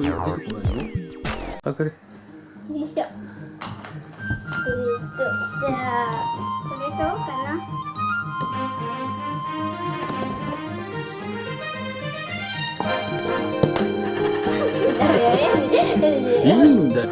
出てこないの？あ、これ。よいしょ。じゃあこれどうかな。いいんだよ。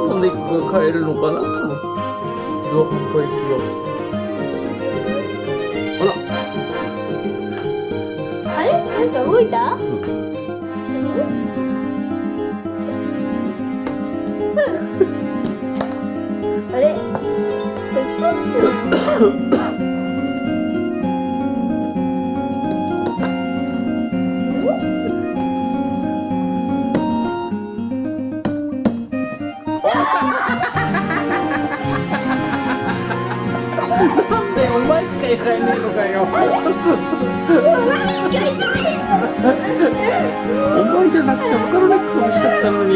なんで変えるのかな。違う、本当に違う。あら。あれ、なんか動いた？あれ、これ一発で。なんでお前しかいないのかよ。お前じゃなくて他の猫が欲しかったのに。